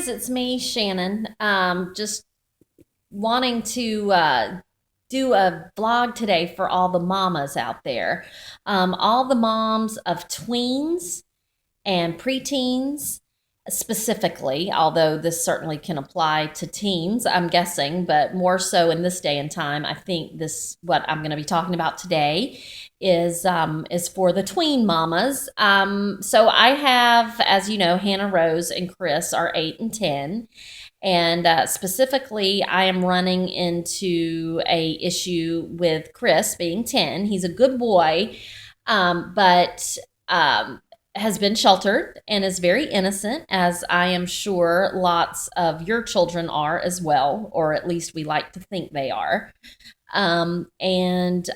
guys, it's me, Shannon. Just wanting to do a vlog today for all the mamas out there. All the moms of tweens and preteens specifically, although this certainly can apply to teens, I'm guessing, but more so in this day and time. I think this what I'm going to be talking about today is for the tween mamas. So I have, as you know, Hannah Rose and Chris are 8 and 10. And specifically, I am running into a issue with Chris being 10. He's a good boy, but has been sheltered and is very innocent, as I am sure lots of your children are as well, or at least we like to think they are. And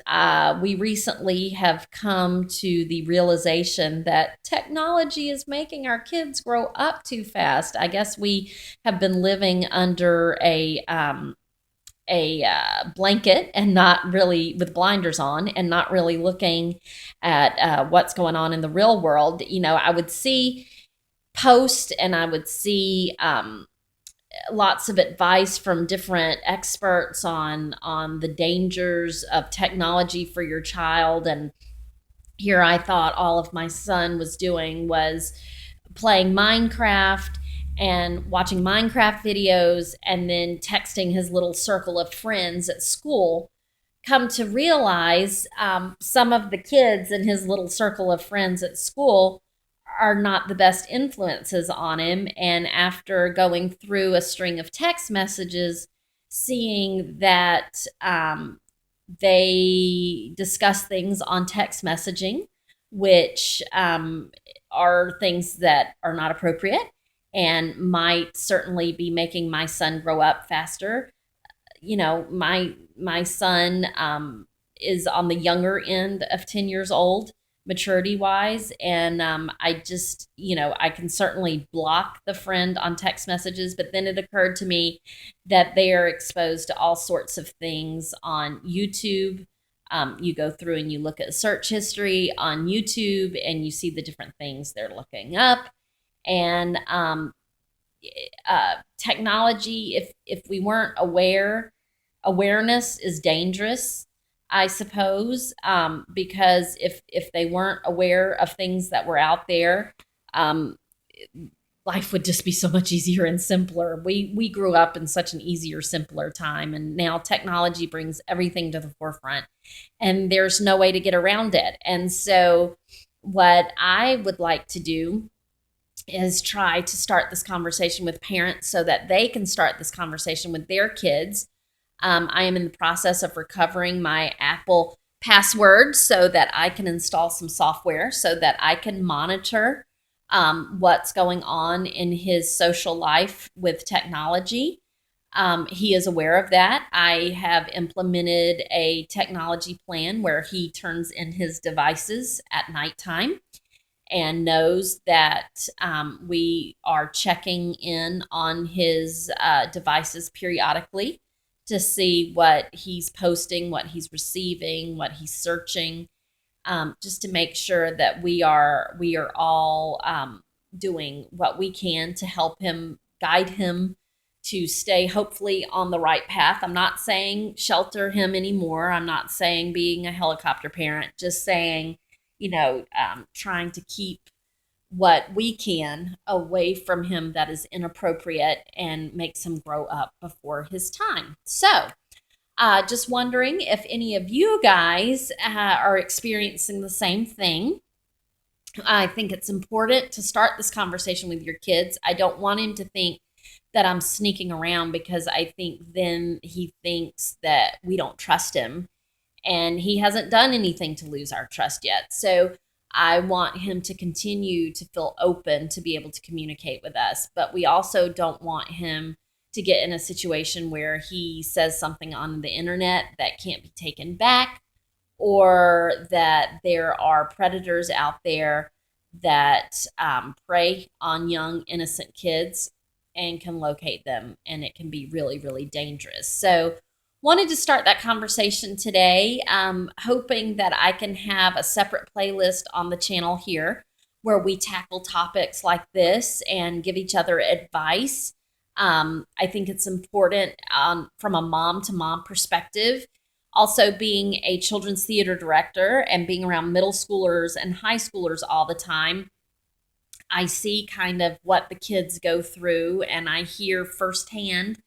we recently have come to the realization that technology is making our kids grow up too fast. I guess we have been living under a blanket and not really with blinders on and not really looking at what's going on in the real world. You know, I would see posts and I would see lots of advice from different experts on the dangers of technology for your child. And here I thought all of my son was doing was playing Minecraft and watching Minecraft videos and then texting his little circle of friends at school. Come to realize some of the kids in his little circle of friends at school are not the best influences on him. And after going through a string of text messages, seeing that they discuss things on text messaging, which are things that are not appropriate and might certainly be making my son grow up faster. You know, my son is on the younger end of 10 years old maturity wise, and I just, you know, I can certainly block the friend on text messages, but then it occurred to me that they are exposed to all sorts of things on YouTube. You go through and you look at search history on YouTube and you see the different things they're looking up. And technology, if we weren't aware, awareness is dangerous, I suppose, because if they weren't aware of things that were out there, um, life would just be so much easier and simpler. We grew up in such an easier, simpler time, and now technology brings everything to the forefront, and there's no way to get around it. And so, what I would like to do is try to start this conversation with parents so that they can start this conversation with their kids. I am in the process of recovering my Apple password so that I can install some software so that I can monitor what's going on in his social life with technology. He is aware of that. I have implemented a technology plan where he turns in his devices at nighttime and knows that we are checking in on his devices periodically to see what he's posting, what he's receiving, what he's searching, just to make sure that we are all doing what we can to help him, guide him to stay hopefully on the right path. I'm not saying shelter him anymore. I'm not saying being a helicopter parent. Just saying, you know, trying to keep what we can away from him that is inappropriate and makes him grow up before his time. So, just wondering if any of you guys are experiencing the same thing. I think it's important to start this conversation with your kids. I don't want him to think that I'm sneaking around, because I think then he thinks that we don't trust him, and he hasn't done anything to lose our trust yet. So I want him to continue to feel open to be able to communicate with us, but we also don't want him to get in a situation where he says something on the internet that can't be taken back, or that there are predators out there that prey on young, innocent kids and can locate them, and it can be really, really dangerous. So, wanted to start that conversation today, hoping that I can have a separate playlist on the channel here where we tackle topics like this and give each other advice I think it's important from a mom to mom perspective. Also, being a children's theater director and being around middle schoolers and high schoolers all the time, I see kind of what the kids go through, and I hear firsthand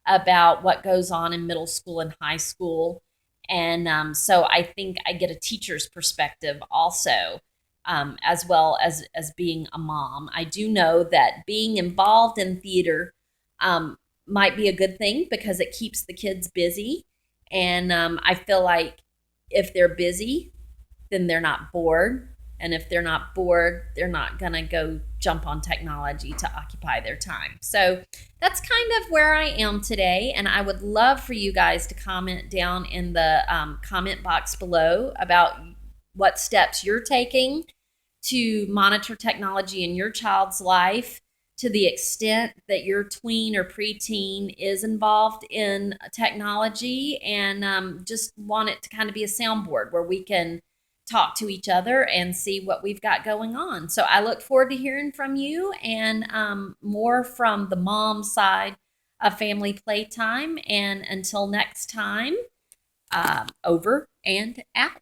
about what goes on in middle school and high school. And so I think I get a teacher's perspective also, as well as being a mom. I do know that being involved in theater might be a good thing because it keeps the kids busy. And I feel like if they're busy, then they're not bored. And if they're not bored, they're not going to go jump on technology to occupy their time. So that's kind of where I am today. And I would love for you guys to comment down in the comment box below about what steps you're taking to monitor technology in your child's life to the extent that your tween or preteen is involved in technology, and just want it to kind of be a soundboard where we can talk to each other and see what we've got going on. So I look forward to hearing from you and more from the mom side of family playtime. And until next time, over and out.